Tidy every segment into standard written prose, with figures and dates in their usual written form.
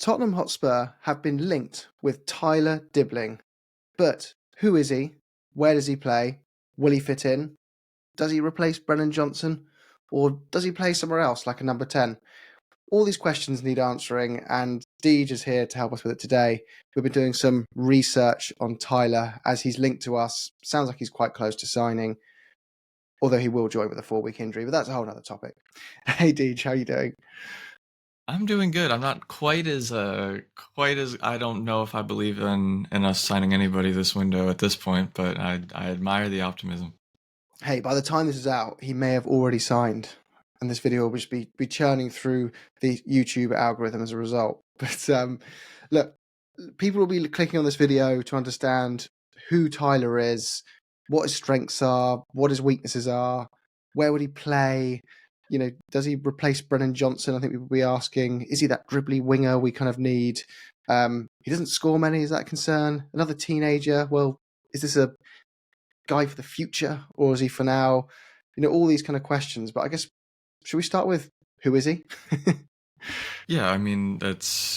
Tottenham Hotspur have been linked with Tyler Dibling. But who is he? Where does he play? Will he fit in? Does he replace Brennan Johnson? Or does he play somewhere else like a number 10? All these questions need answering, and Deej is here to help us with it today. We've been doing some research on Tyler as he's linked to us. Sounds like he's quite close to signing, although he will join with a 4-week injury, but that's a whole other topic. Hey Deej, how are you doing? I'm doing good. I'm not quite as I don't know if I believe in us signing anybody this window at this point, but I admire the optimism. Hey, by the time this is out, he may have already signed, and this video will just be churning through the YouTube algorithm as a result. But look, people will be clicking on this video to understand who Tyler is, what his strengths are, what his weaknesses are, where would he play. Does he replace Brennan Johnson? I think people will be asking. Is he that dribbly winger we kind of need? He doesn't score many. Is that a concern? Another teenager? Well, is this a guy for the future, or is he for now? All these kind of questions. But I guess, should we start with who is he? Yeah, I mean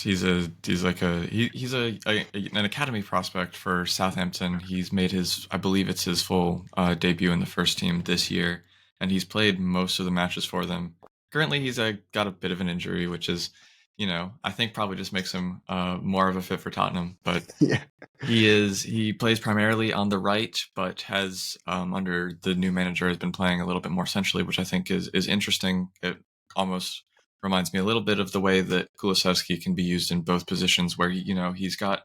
he's an academy prospect for Southampton. He's made his I believe it's his full debut in the first team this year, and he's played most of the matches for them. Currently, he's got a bit of an injury, which is, I think probably just makes him more of a fit for Tottenham. But Yeah. he plays primarily on the right, but has under the new manager has been playing a little bit more centrally, which I think is interesting. It almost reminds me a little bit of the way that Kulusevski can be used in both positions, where he's got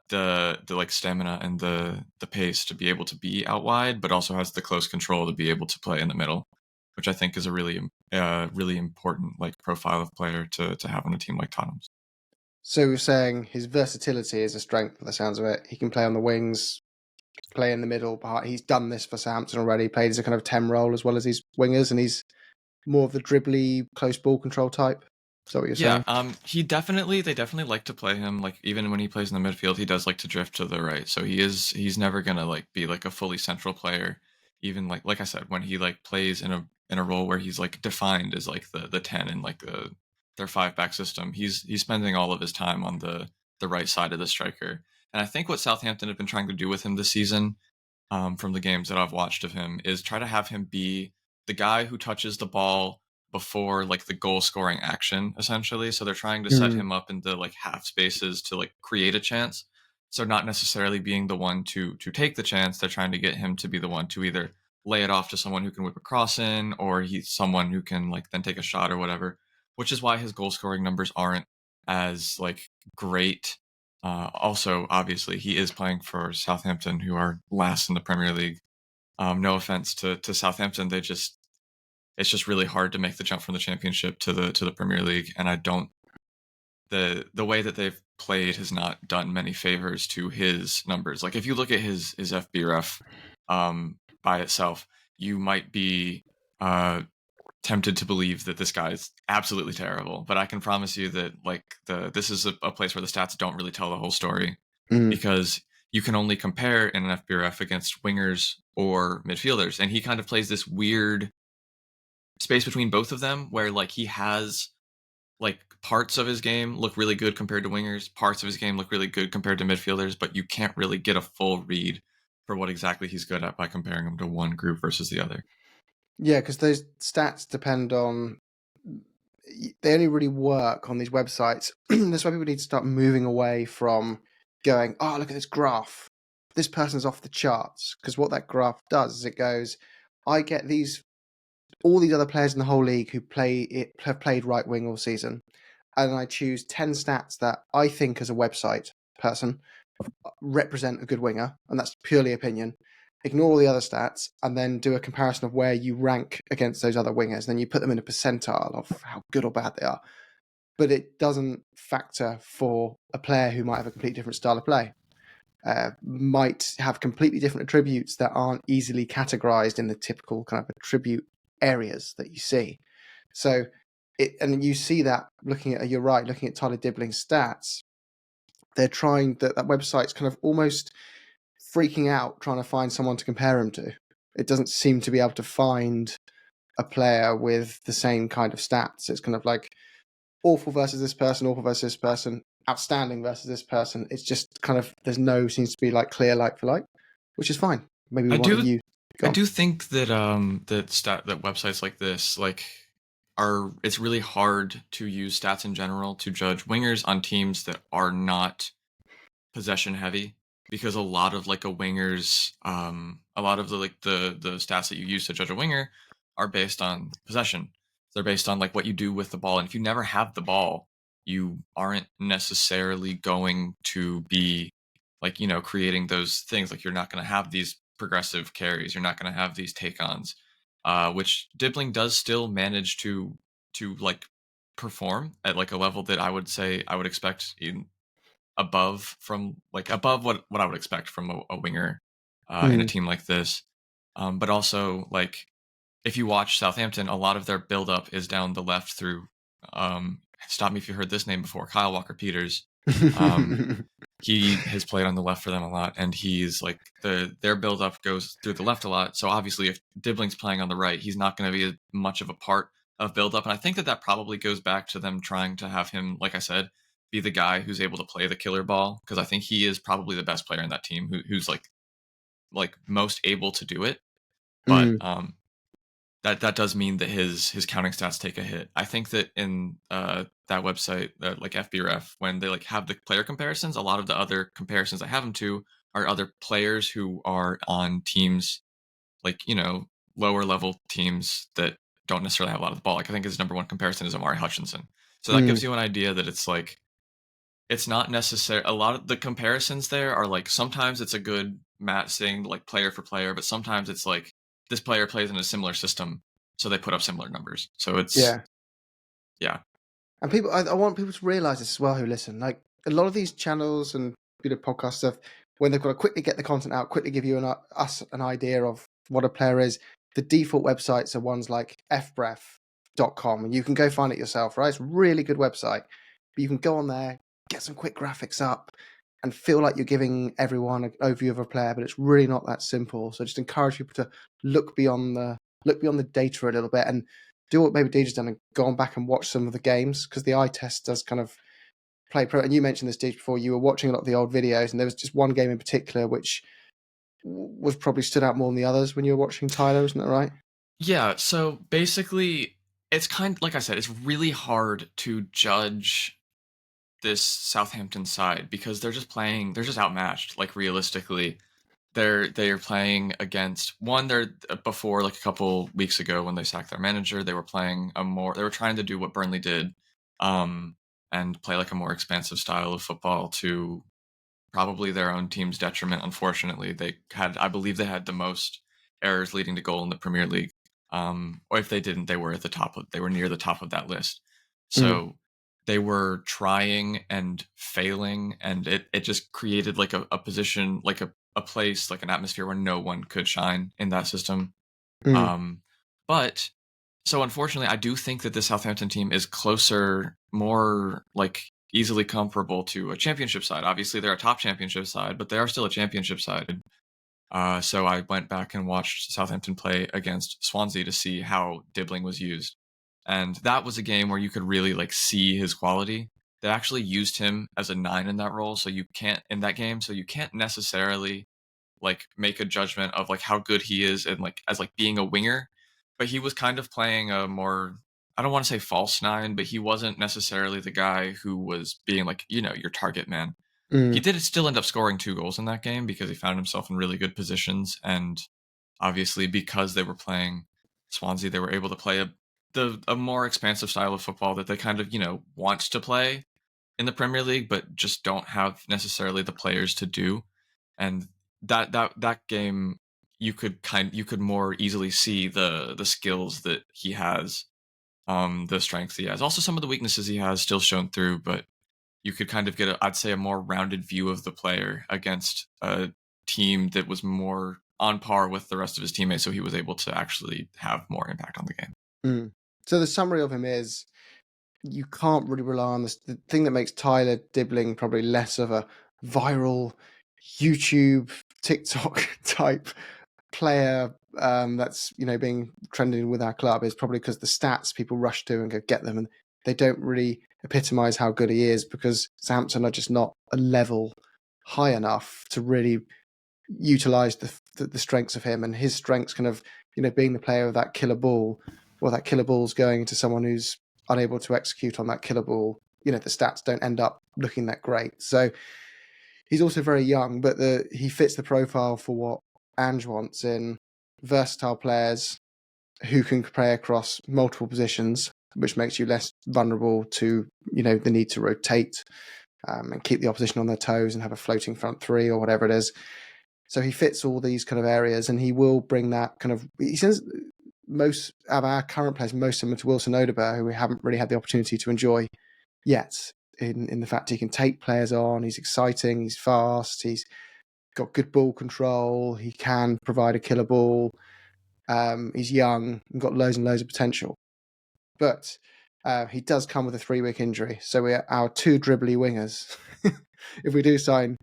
the like stamina and the pace to be able to be out wide, but also has the close control to be able to play in the middle, which I think is a really important like profile of player to have on a team like Tottenham's. So we're saying his versatility is a strength by the sounds of it. He can play on the wings, play in the middle. But he's done this for Southampton already. Played as a kind of 10 role as well as his wingers, and he's more of the dribbly, close ball control type. Is that what you're Yeah, saying? they definitely like to play him like even when he plays in the midfield, he does like to drift to the right. So he's never gonna like be like a fully central player. Even like I said, when he like plays in a role where he's like defined as like the 10 in like their five back system, he's spending all of his time on the right side of the striker. And I think what Southampton have been trying to do with him this season, from the games that I've watched of him, is try to have him be the guy who touches the ball before like the goal scoring action, essentially. So they're trying to set Mm. him up into like half spaces to like create a chance. So not necessarily being the one to take the chance, they're trying to get him to be the one to either lay it off to someone who can whip a cross in, or he's someone who can like then take a shot or whatever. Which is why his goal scoring numbers aren't as like great. Also, obviously, he is playing for Southampton, who are last in the Premier League. No offense to Southampton, it's just really hard to make the jump from the Championship to the Premier League, and I don't the way that they've played has not done many favors to his numbers. Like if you look at his FBref by itself, you might be tempted to believe that this guy is absolutely terrible. But I can promise you that like this is a place where the stats don't really tell the whole story, Mm. because you can only compare in an FBref against wingers or midfielders, and he kind of plays this weird space between both of them where like he has like parts of his game look really good compared to wingers, parts of his game look really good compared to midfielders, but you can't really get a full read for what exactly he's good at by comparing him to one group versus the other. Yeah, because those stats depend on. They only really work on these websites. That's why people need to start moving away from going, oh, look at this graph. This person's off the charts. Because what that graph does is it goes, I get all these other players in the whole league who have played right wing all season, and I choose 10 stats that I think as a website person represent a good winger, and that's purely opinion. Ignore all the other stats and then do a comparison of where you rank against those other wingers. Then you put them in a percentile of how good or bad they are. But it doesn't factor for a player who might have a completely different style of play, might have completely different attributes that aren't easily categorized in the typical kind of attribute areas that you see. So, and you see that looking at Tyler Dibling's stats. They're trying that website's kind of almost freaking out trying to find someone to compare him to. It doesn't seem to be able to find a player with the same kind of stats. It's kind of like awful versus this person, outstanding versus this person. It's just kind of seems to be like clear like for like, which is fine. Maybe I one of do you. I Gone. do think that that websites like this it's really hard to use stats in general to judge wingers on teams that are not possession heavy, because a lot of like a winger's a lot of the stats that you use to judge a winger are based on possession. They're based on like what you do with the ball, and if you never have the ball, you aren't necessarily going to be like, creating those things. Like, you're not going to have these progressive carries, you're not going to have these take-ons, which Dibling does still manage to like perform at like a level that I would say I would expect above what I would expect from a winger in a team like this. But also, like, if you watch Southampton, a lot of their build up is down the left through. Stop me if you heard this name before. Kyle Walker-Peters. Um, he has played on the left for them a lot, and he's like their build up goes through the left a lot. So obviously, if Dibling's playing on the right, he's not going to be much of a part of build up. And I think that probably goes back to them trying to have him, like I said, be the guy who's able to play the killer ball, because I think he is probably the best player in that team who's like most able to do it. But that does mean that his counting stats take a hit. I think that in that website, like FBref, when they like have the player comparisons, a lot of the other comparisons I have them to are other players who are on teams like, lower level teams that don't necessarily have a lot of the ball. Like, I think his number one comparison is Amari Hutchinson. So that gives you an idea that it's like, it's not necessary. A lot of the comparisons there are like, sometimes it's a good match thing, like player for player, but sometimes it's like this player plays in a similar system, so they put up similar numbers. So it's yeah. And people, I want people to realize this as well who listen. Like, a lot of these channels and podcast stuff, when they've got to quickly get the content out, quickly give you us an idea of what a player is, the default websites are ones like fbref.com, and you can go find it yourself, right? It's a really good website. But you can go on there, get some quick graphics up, and feel like you're giving everyone an overview of a player, but it's really not that simple. So just encourage people to look beyond the data a little bit, and do what maybe DJ's done and go on back and watch some of the games, because the eye test does kind of play pro. And you mentioned this, DJ, before. You were watching a lot of the old videos, and there was just one game in particular which was probably stood out more than the others when you were watching, Tyler, isn't that right? Yeah, so basically, it's kind of like I said, it's really hard to judge this Southampton side because they're just outmatched. Like, realistically, they are playing against one. They're before, like a couple weeks ago when they sacked their manager, they were playing they were trying to do what Burnley did, and play like a more expansive style of football to probably their own team's detriment. Unfortunately, I believe they had the most errors leading to goal in the Premier League. Or if they didn't, they were they were near the top of that list. So they were trying and failing, and it just created like a position, like a place, like an atmosphere where no one could shine in that system. But so unfortunately, I do think that the Southampton team is closer, more like easily comparable to a championship side. Obviously, they're a top championship side, but they are still a championship side. So I went back and watched Southampton play against Swansea to see how Dibling was used. And that was a game where you could really like see his quality. They actually used him as a 9 in that role, so you can't necessarily like make a judgment of like how good he is and like as like being a winger. But he was kind of playing a more, I don't want to say false 9, but he wasn't necessarily the guy who was being like, your target man. He did still end up scoring 2 goals in that game because he found himself in really good positions, and obviously because they were playing Swansea, they were able to play a more expansive style of football that they kind of want to play in the Premier League, but just don't have necessarily the players to do. And that game, you could more easily see the skills that he has, the strengths he has, also some of the weaknesses he has still shown through, but you could kind of get I'd say a more rounded view of the player against a team that was more on par with the rest of his teammates, so he was able to actually have more impact on the game. So the summary of him is, you can't really rely on this. The thing that makes Tyler Dibling probably less of a viral YouTube, TikTok type player that's being trending with our club is probably because the stats people rush to and go get them, and they don't really epitomise how good he is, because Southampton are just not a level high enough to really utilise the strengths of him, and his strengths kind of, being the player of that killer ball, or that killer ball's going to someone who's unable to execute on that killer ball. The stats don't end up looking that great. So he's also very young, but he fits the profile for what Ange wants in versatile players who can play across multiple positions, which makes you less vulnerable to, the need to rotate and keep the opposition on their toes and have a floating front three or whatever it is. So he fits all these kind of areas, and he will bring that kind of. He says most of our current players, most similar to Wilson Odegaard, who we haven't really had the opportunity to enjoy yet. In the fact he can take players on, he's exciting, he's fast, he's got good ball control, he can provide a killer ball. He's young and got loads and loads of potential, but he does come with a 3-week injury. So our 2 dribbly wingers, if we do sign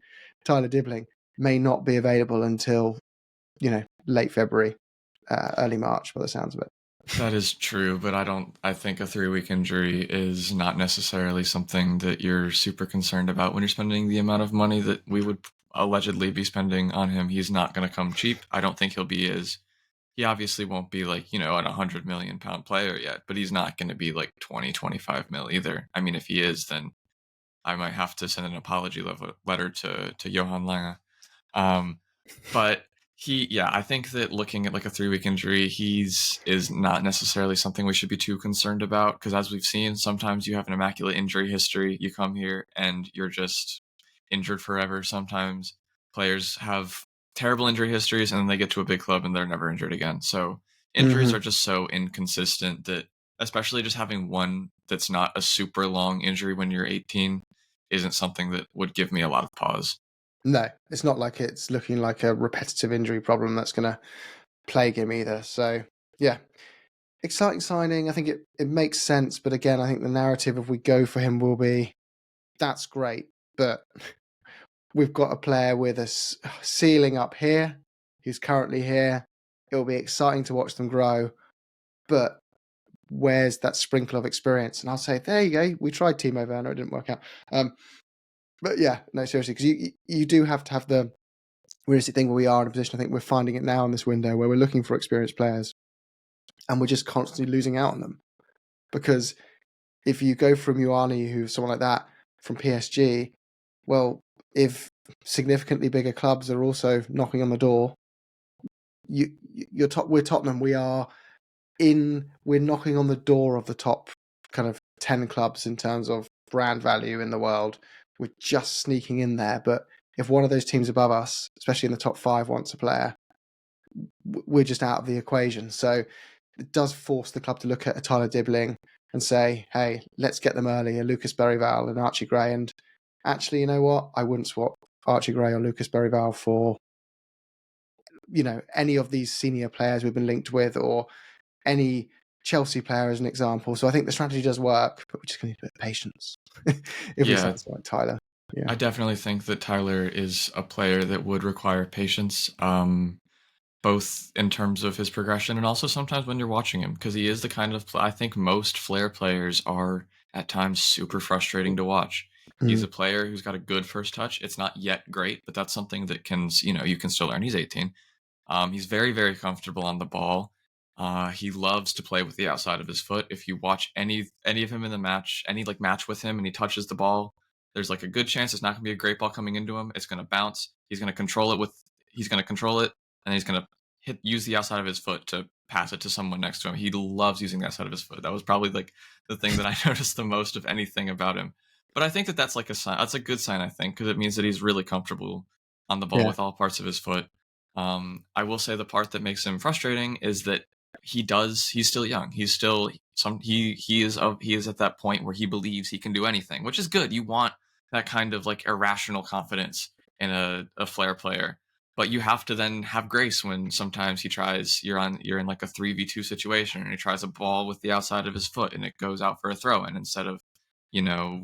Tyler Dibling, may not be available until late February, early March, by the sounds of it. That is true, but I think a 3-week injury is not necessarily something that you're super concerned about when you're spending the amount of money that we would allegedly be spending on him. He's not going to come cheap. I don't think he obviously won't be like, an 100 million pound player yet, but he's not going to be like 20, 25 mil either. I mean, if he is, then I might have to send an apology letter to Johan Lange. But I think that looking at like a 3-week injury, is not necessarily something we should be too concerned about, because as we've seen, sometimes you have an immaculate injury history. You come here and you're just injured forever. Sometimes players have terrible injury histories and then they get to a big club and they're never injured again. So injuries are just so inconsistent that, especially just having one that's not a super long injury when you're 18 isn't something that would give me a lot of pause. No, it's not like it's looking like a repetitive injury problem that's going to plague him either. So, yeah, exciting signing. I think it makes sense. But again, I think the narrative, if we go for him, will be, that's great, but we've got a player with a ceiling up here who's currently here. It will be exciting to watch them grow, but where's that sprinkle of experience? And I'll say, there you go. We tried Timo Werner. It didn't work out. But yeah, no, seriously, because you do have to have the realistic thing where we are in a position. I think we're finding it now in this window where we're looking for experienced players and we're just constantly losing out on them. Because if you go from Ioane, who's someone like that, from PSG, well, if significantly bigger clubs are also knocking on the door, we're Tottenham. We're knocking on the door of the top kind of 10 clubs in terms of brand value in the world. We're just sneaking in there. But if one of those teams above us, especially in the top 5, wants a player, we're just out of the equation. So it does force the club to look at a Tyler Dibling and say, hey, let's get them early, a Lucas Berryvale and Archie Gray. And actually, you know what? I wouldn't swap Archie Gray or Lucas Berryvale for, any of these senior players we've been linked with, or any Chelsea player as an example. So I think the strategy does work, but we just need a bit of patience if we satisfy Tyler. Yeah. I definitely think that Tyler is a player that would require patience, both in terms of his progression and also sometimes when you're watching him, because he is the kind of, I think most flair players are at times super frustrating to watch. He's a player who's got a good first touch. It's not yet great, but that's something that you can still learn. He's 18. He's very, very comfortable on the ball. He loves to play with the outside of his foot. If you watch any of him in the match, any like match with him, and he touches the ball, there's like a good chance it's not going to be a great ball coming into him. It's going to bounce. He's going to control it, and he's going to use the outside of his foot to pass it to someone next to him. He loves using the outside of his foot. That was probably like the thing that I noticed the most of anything about him. But I think that that's like a sign. That's a good sign, I think, because it means that he's really comfortable on the ball with all parts of his foot. I will say the part that makes him frustrating is that he's still young. He is at that point where he believes he can do anything, which is good. You want that kind of like irrational confidence in a flair player, but you have to then have grace when sometimes you're in like a 3v2 situation and he tries a ball with the outside of his foot and it goes out for a throw, and instead of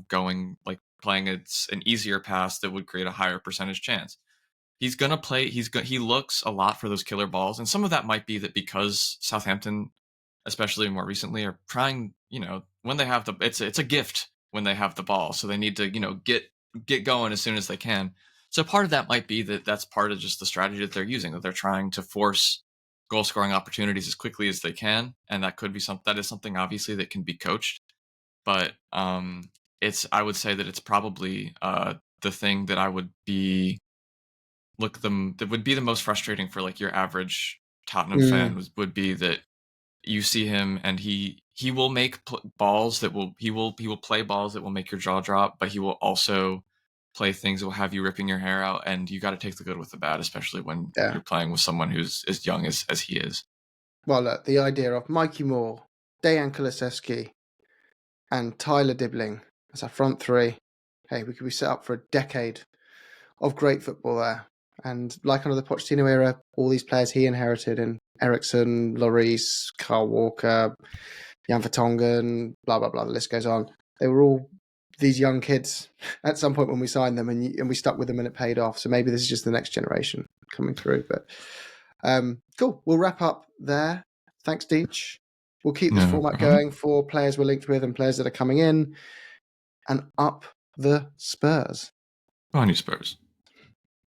going like playing an easier pass that would create a higher percentage chance, he's gonna play. He looks a lot for those killer balls, and some of that might be that because Southampton, especially more recently, are trying. When they have it's a gift when they have the ball. So they need to, get going as soon as they can. So part of that might be that that's part of just the strategy that they're using, that they're trying to force goal scoring opportunities as quickly as they can. And that could be that is something obviously that can be coached. But I would say that it's probably the thing that I would be that would be the most frustrating for like your average Tottenham fan would be that you see him and he will make balls that he will play balls that will make your jaw drop, but he will also play things that will have you ripping your hair out, and you got to take the good with the bad, especially when Yeah. you're playing with someone who's as young as he is. Well, look, the idea of Mikey Moore, Dejan Kulusevski, and Tyler Dibling as our front three. Hey, we could be set up for a decade of great football there. And like under the Pochettino era, all these players he inherited in Ericsson, Lloris, Carl Walker, Jan Vertonghen, blah, blah, blah, the list goes on. They were all these young kids at some point when we signed them, and we stuck with them and it paid off. So maybe this is just the next generation coming through. But cool. We'll wrap up there. Thanks, Deech. We'll keep this format going for players we're linked with and players that are coming in. And up the Spurs. Go on, you Spurs.